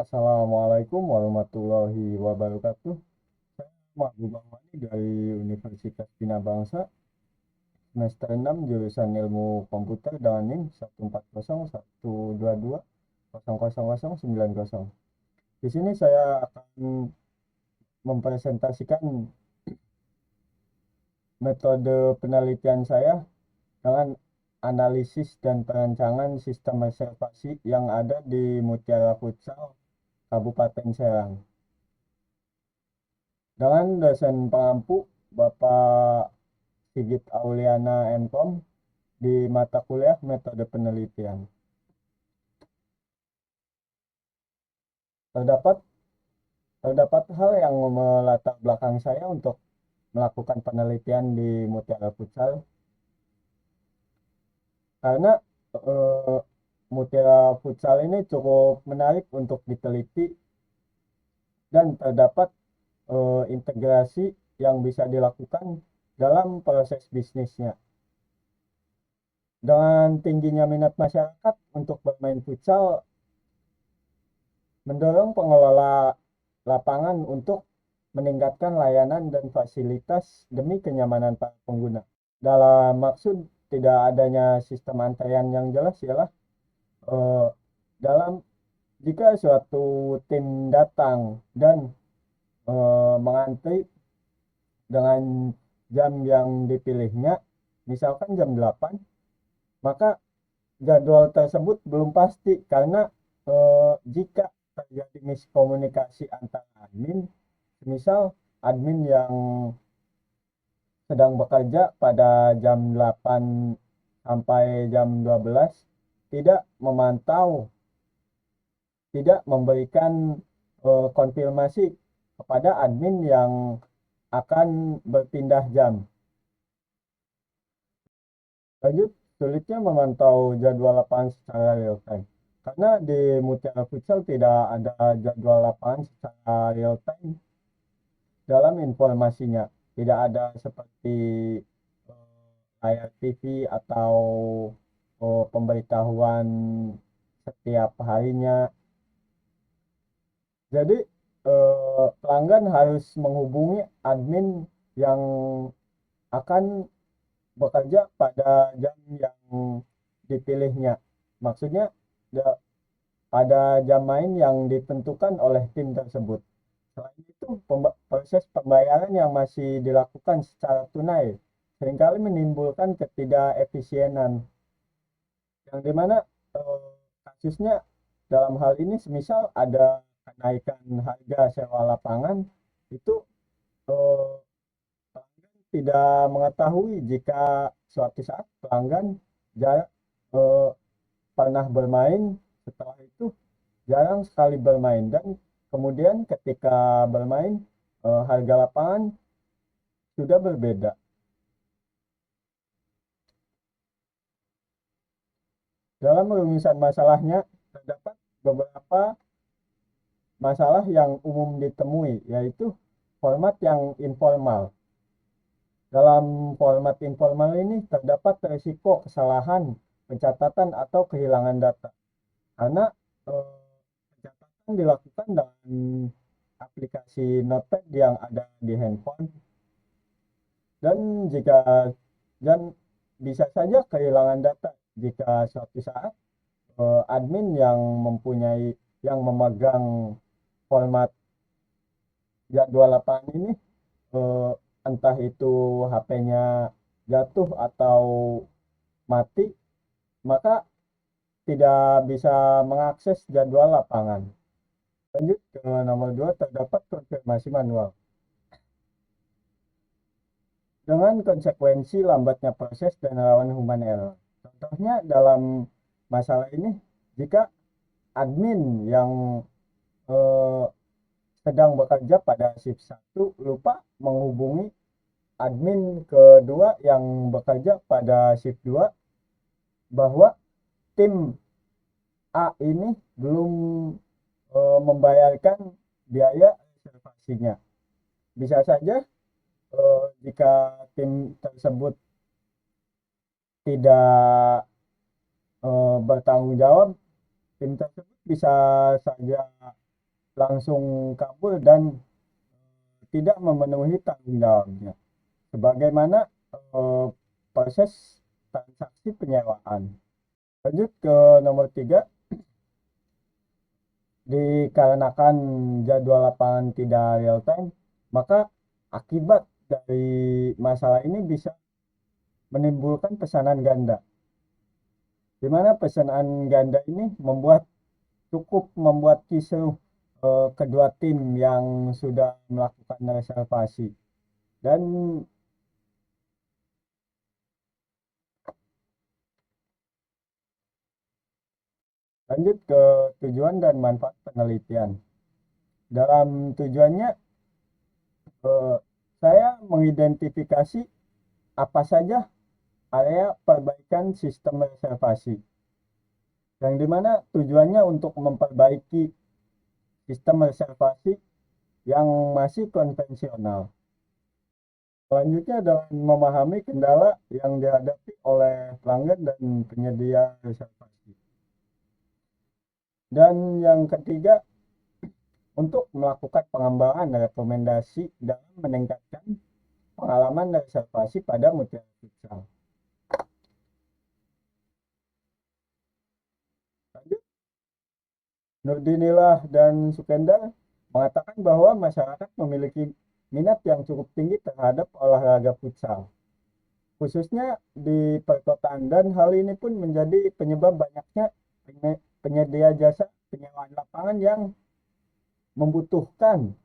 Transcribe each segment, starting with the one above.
Assalamualaikum warahmatullahi wabarakatuh. Saya Mahbub Ahmadi dari Universitas Bina Bangsa, semester 6 jurusan Ilmu Komputer dengan NIM 14012200090. Di sini saya akan mempresentasikan metode penelitian saya dengan analisis dan perancangan sistem reservasi yang ada di Mutiara Futsal, Kabupaten Serang. Dengan dosen pengampu Bapak Sigit Auliana MKOM di mata kuliah metode penelitian. Terdapat terdapat hal yang melatar belakang saya untuk melakukan penelitian di Mutiara Futsal karena eh, Mutiara Futsal ini cukup menarik untuk diteliti dan terdapat integrasi yang bisa dilakukan dalam proses bisnisnya. Dengan tingginya minat masyarakat untuk bermain futsal, mendorong pengelola lapangan untuk meningkatkan layanan dan fasilitas demi kenyamanan para pengguna. Dalam maksud tidak adanya sistem antrean yang jelas ialah eh, dalam jika suatu tim datang dan mengantri dengan jam yang dipilihnya, misalkan jam 8, maka jadwal tersebut belum pasti karena jika terjadi miskomunikasi antara admin, misal admin yang sedang bekerja pada jam 8 sampai jam 12 tidak memantau, tidak memberikan konfirmasi kepada admin yang akan berpindah jam. Lanjut, sulitnya memantau jadwal lapangan secara real time. Karena di Mutiara Futsal tidak ada jadwal lapangan secara real time dalam informasinya. Tidak ada seperti layar TV atau pemberitahuan setiap harinya. Jadi pelanggan harus menghubungi admin yang akan bekerja pada jam yang dipilihnya. Maksudnya pada jam main yang ditentukan oleh tim tersebut. Selain itu, proses pembayaran yang masih dilakukan secara tunai seringkali menimbulkan ketidakefisienan, yang dimana kasusnya dalam hal ini semisal ada kenaikan harga sewa lapangan, itu eh, pelanggan tidak mengetahui jika suatu saat pelanggan eh, pernah bermain, setelah itu jarang sekali bermain, dan kemudian ketika bermain harga lapangan sudah berbeda. Dalam merumuskan masalahnya, terdapat beberapa masalah yang umum ditemui, yaitu format yang informal. Dalam format informal ini terdapat risiko kesalahan pencatatan atau kehilangan data karena pencatatan dilakukan dengan aplikasi notepad yang ada di handphone, dan jika dan bisa saja kehilangan data jika suatu saat admin yang memegang format jadwal lapangan ini eh, entah itu HP-nya jatuh atau mati, maka tidak bisa mengakses jadwal lapangan. Lanjut ke nomor 2, terdapat konfirmasi manual. Dengan konsekuensi lambatnya proses dan rawan human error. Contohnya dalam masalah ini, jika admin yang eh, sedang bekerja pada shift 1 lupa menghubungi admin kedua yang bekerja pada shift 2 bahwa tim A ini belum membayarkan biaya reservasinya. Bisa saja jika tim tersebut tidak bertanggung jawab, tim tersebut bisa saja langsung kabur dan tidak memenuhi tanggung jawabnya. Sebagaimana proses transaksi penyewaan. Lanjut ke nomor 3, dikarenakan jadwal lapangan tidak real time, maka akibat dari masalah ini bisa menimbulkan pesanan ganda, di mana pesanan ganda ini cukup membuat kisruh kedua tim yang sudah melakukan reservasi. Dan lanjut ke tujuan dan manfaat penelitian. Dalam tujuannya, saya mengidentifikasi apa saja area perbaikan sistem reservasi, yang dimana tujuannya untuk memperbaiki sistem reservasi yang masih konvensional. Selanjutnya adalah memahami kendala yang dihadapi oleh pelanggan dan penyedia reservasi. Dan yang ketiga, untuk melakukan pengembangan rekomendasi dalam meningkatkan pengalaman reservasi pada Mutiara Futsal. Lanjut, Nurdinillah dan Sukendar mengatakan bahwa masyarakat memiliki minat yang cukup tinggi terhadap olahraga futsal, khususnya di perkotaan, dan hal ini pun menjadi penyebab banyaknya penyedia jasa penyewaan lapangan yang membutuhkan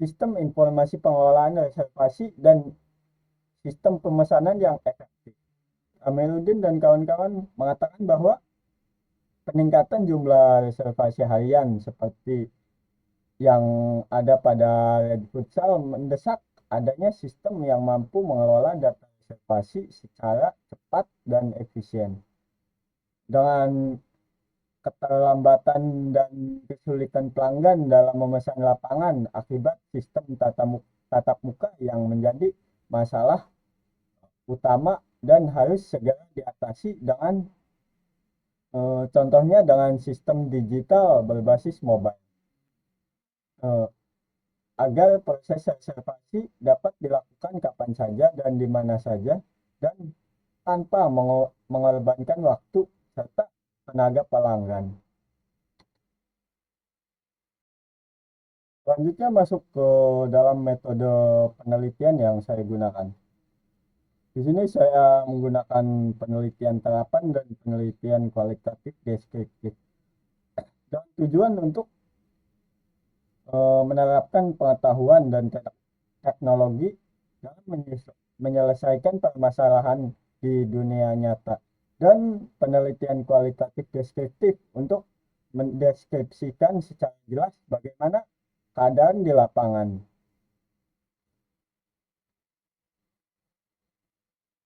sistem informasi pengelolaan reservasi dan sistem pemesanan yang efektif. Amiruddin dan kawan-kawan mengatakan bahwa peningkatan jumlah reservasi harian seperti yang ada pada Red Futsal mendesak adanya sistem yang mampu mengelola data reservasi secara cepat dan efisien. Dengan keterlambatan dan kesulitan pelanggan dalam memesan lapangan akibat sistem tatap muka yang menjadi masalah utama dan harus segera diatasi dengan contohnya dengan sistem digital berbasis mobile, agar proses reservasi dapat dilakukan kapan saja dan di mana saja dan tanpa mengorbankan waktu serta tenaga pelanggan. Selanjutnya masuk ke dalam metode penelitian yang saya gunakan. Di sini saya menggunakan penelitian terapan dan penelitian kualitatif deskriptif. Dan tujuan untuk menerapkan pengetahuan dan teknologi dalam menyelesaikan permasalahan di dunia nyata. Dan penelitian kualitatif deskriptif untuk mendeskripsikan secara jelas bagaimana keadaan di lapangan.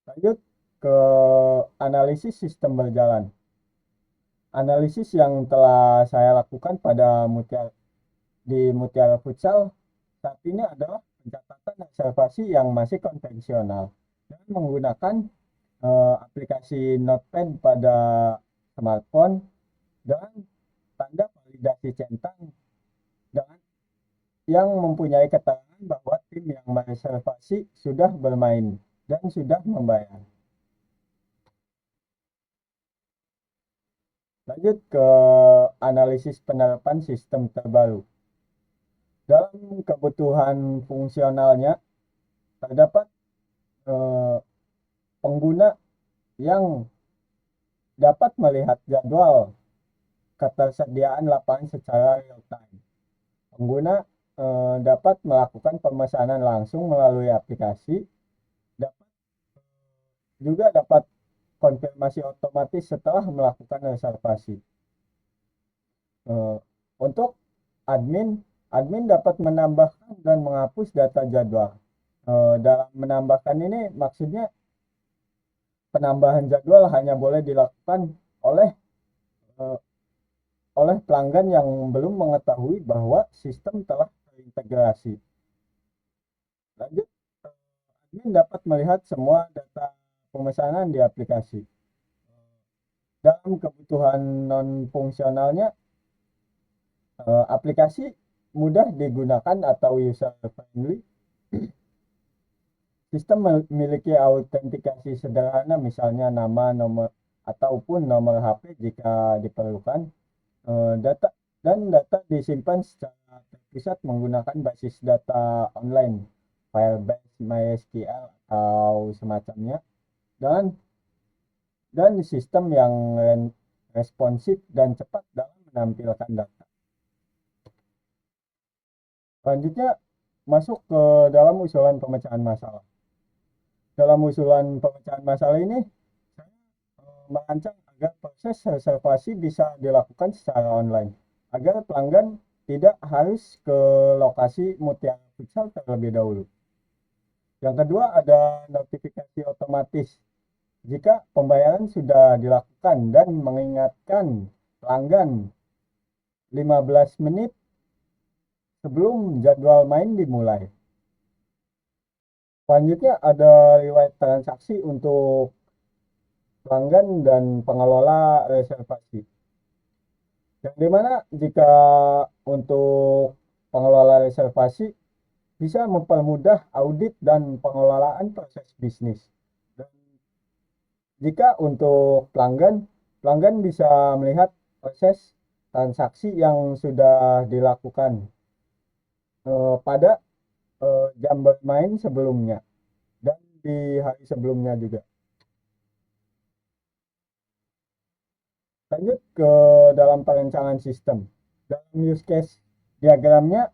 Lanjut ke analisis sistem berjalan. Analisis yang telah saya lakukan pada Mutiara Futsal saat ini adalah pencatatan reservasi yang masih konvensional dengan menggunakan aplikasi Notepad pada smartphone dengan tanda validasi centang dengan yang mempunyai keterangan bahwa tim yang mereservasi sudah bermain dan sudah membayar. Lanjut ke analisis penerapan sistem terbaru. Dalam kebutuhan fungsionalnya terdapat pengguna yang dapat melihat jadwal ketersediaan lapangan secara real time. Pengguna dapat melakukan pemesanan langsung melalui aplikasi, dapat konfirmasi otomatis setelah melakukan reservasi. Untuk admin dapat menambahkan dan menghapus data jadwal. Dalam menambahkan ini maksudnya penambahan jadwal hanya boleh dilakukan oleh pelanggan yang belum mengetahui bahwa sistem telah terintegrasi. Lanjut, admin dapat melihat semua data pemesanan di aplikasi. Dalam kebutuhan non fungsionalnya, aplikasi mudah digunakan atau user friendly. Sistem memiliki autentikasi sederhana, misalnya nama, nomor, ataupun nomor HP jika diperlukan. Data data disimpan secara terpusat menggunakan basis data online, Firebase, MySQL, atau semacamnya, dan sistem yang responsif dan cepat dalam menampilkan data. Selanjutnya, masuk ke dalam usulan pemecahan masalah. Dalam usulan pemecahan masalah ini, saya merancang agar proses reservasi bisa dilakukan secara online, agar pelanggan tidak harus ke lokasi Mutiara Futsal terlebih dahulu. Yang kedua, ada notifikasi otomatis jika pembayaran sudah dilakukan dan mengingatkan pelanggan 15 menit sebelum jadwal main dimulai. Selanjutnya ada riwayat transaksi untuk pelanggan dan pengelola reservasi. Yang dimana jika untuk pengelola reservasi bisa mempermudah audit dan pengelolaan proses bisnis. Dan jika untuk pelanggan bisa melihat proses transaksi yang sudah dilakukan pada jam bermain sebelumnya dan di hari sebelumnya juga. Lanjut ke dalam perencanaan sistem. Dalam use case diagramnya,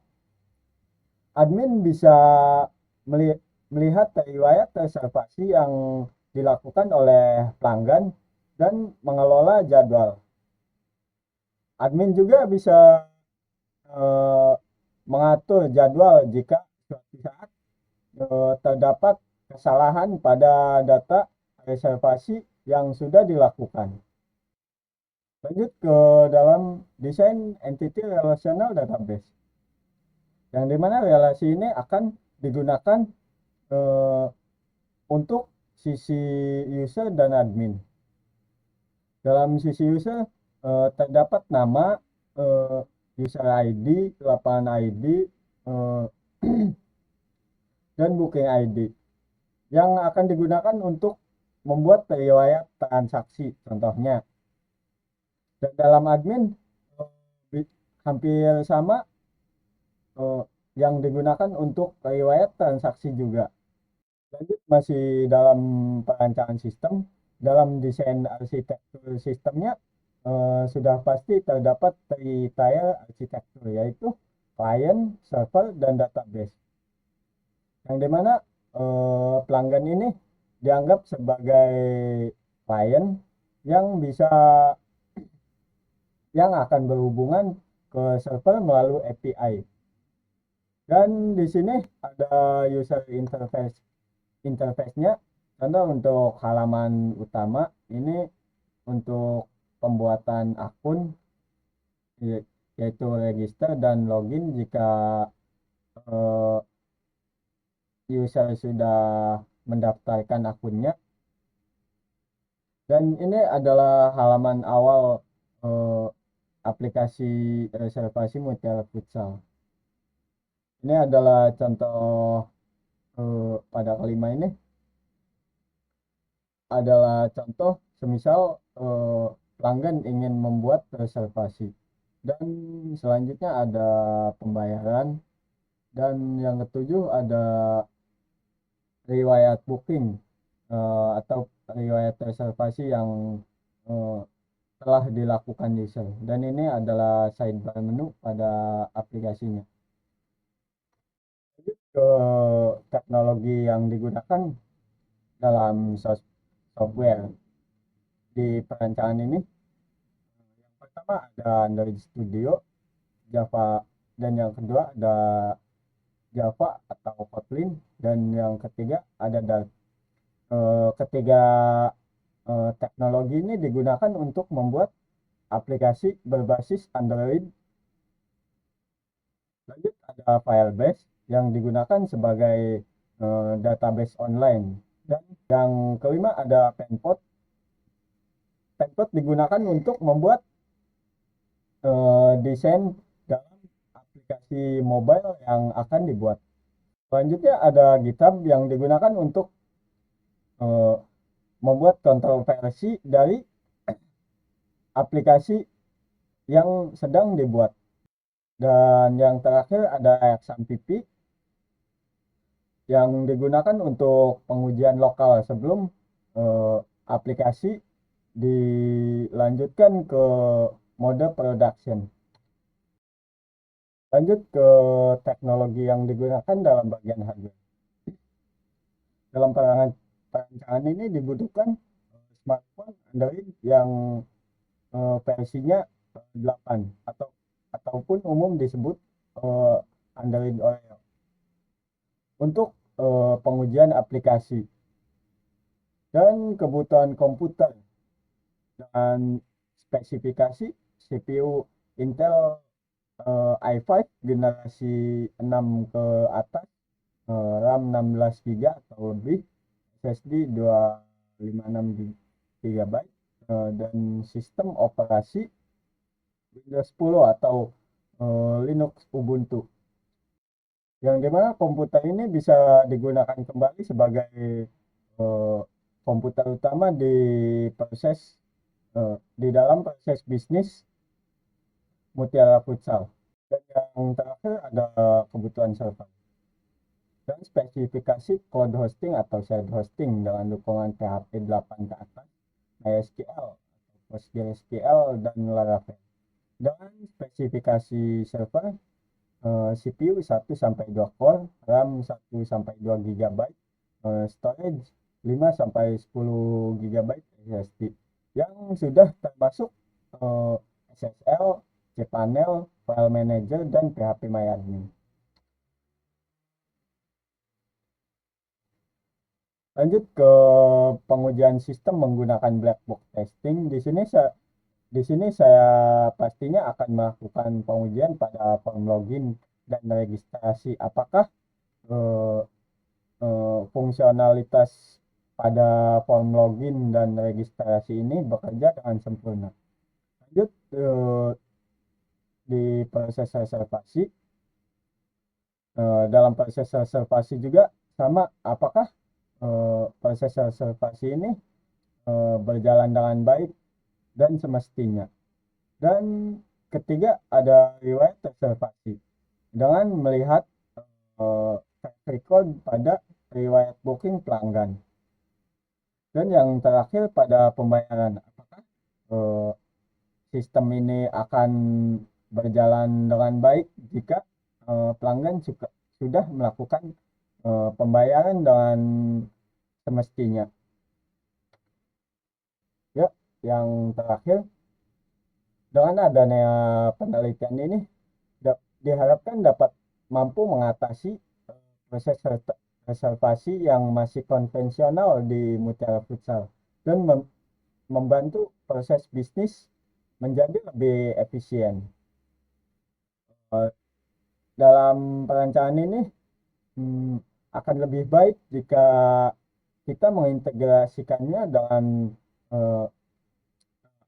admin bisa melihat riwayat reservasi yang dilakukan oleh pelanggan dan mengelola jadwal. Admin juga bisa mengatur jadwal jika suatu saat terdapat kesalahan pada data reservasi yang sudah dilakukan. Lanjut ke dalam desain entity relational database, yang dimana relasi ini akan digunakan untuk sisi user dan admin. Dalam sisi user terdapat nama, user ID, lapangan ID, dan booking ID yang akan digunakan untuk membuat riwayat transaksi contohnya. Dan dalam admin hampir sama, yang digunakan untuk riwayat transaksi juga. Lanjut, masih dalam perancangan sistem, dalam desain arsitektur sistemnya sudah pasti terdapat 3-tier arsitektur, yaitu client, server, dan database. Yang dimana pelanggan ini dianggap sebagai client yang akan berhubungan ke server melalui API. Dan di sini ada user interface-nya. Contoh untuk halaman utama ini untuk pembuatan akun, yaitu register dan login jika user sudah mendaftarkan akunnya. Dan ini adalah halaman awal aplikasi reservasi Mutiara Futsal. Ini adalah contoh pada kelima ini adalah contoh semisal pelanggan ingin membuat reservasi, dan selanjutnya ada pembayaran, dan yang ketujuh ada riwayat booking atau riwayat reservasi yang telah dilakukan user, dan ini adalah sidebar menu pada aplikasinya. Ke teknologi yang digunakan dalam software di perancangan ini, yang pertama ada Android Studio, Java, dan yang kedua ada Java atau Kotlin, dan yang ketiga ada Dart. Ketiga teknologi ini digunakan untuk membuat aplikasi berbasis Android. Lanjut, ada Firebase yang digunakan sebagai database online, dan yang kelima ada Penpot. Penpot digunakan untuk membuat desain dalam aplikasi aplikasi mobile yang akan dibuat. Selanjutnya ada GitHub yang digunakan untuk eh, membuat kontroversi dari aplikasi yang sedang dibuat. Dan yang terakhir ada XAMPP yang digunakan untuk pengujian lokal sebelum aplikasi dilanjutkan ke mode production. Lanjut ke teknologi yang digunakan dalam bagian hardware. Dalam perancangan ini dibutuhkan smartphone Android yang versinya 8 ataupun umum disebut Android Oreo untuk pengujian aplikasi dan kebutuhan komputer dan spesifikasi CPU Intel i5 generasi 6 ke atas, RAM 16 GB atau lebih, SSD 256 GB, dan sistem operasi Windows 10 atau Linux Ubuntu, yang dimana komputer ini bisa digunakan kembali sebagai komputer utama di dalam proses bisnis Mutiara Futsal. Dan yang terakhir ada kebutuhan server dan spesifikasi cloud hosting atau shared hosting dengan dukungan PHP 8 ke atas, MySQL, PostgreSQL, dan Laravel. Dan spesifikasi server CPU 1-2 core, RAM 1-2 GB, storage 5-10 GB SSD yang sudah termasuk SSL, cPanel, file manager, dan phpMyAdmin. Lanjut ke pengujian sistem menggunakan black box testing. Di sini saya pastinya akan melakukan pengujian pada form login dan registrasi. Apakah eh, fungsionalitas pada form login dan registrasi ini bekerja dengan sempurna. Lanjut di proses reservasi. Dalam proses reservasi juga sama, apakah proses reservasi ini berjalan dengan baik dan semestinya. Dan ketiga ada riwayat reservasi dengan melihat track record pada riwayat booking pelanggan. Dan yang terakhir pada pembayaran, apakah sistem ini akan berjalan dengan baik jika pelanggan sudah melakukan pembayaran dengan semestinya. Ya, yang terakhir, dengan adanya penelitian ini diharapkan dapat mampu mengatasi proses reservasi yang masih konvensional di Mutiara Futsal dan membantu proses bisnis menjadi lebih efisien. Dalam perancangan ini akan lebih baik jika kita mengintegrasikannya dengan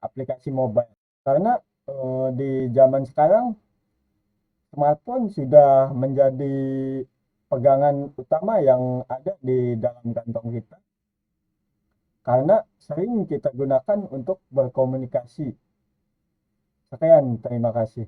aplikasi mobile, karena di zaman sekarang smartphone sudah menjadi pegangan utama yang ada di dalam kantong kita, karena sering kita gunakan untuk berkomunikasi. Sekian, terima kasih.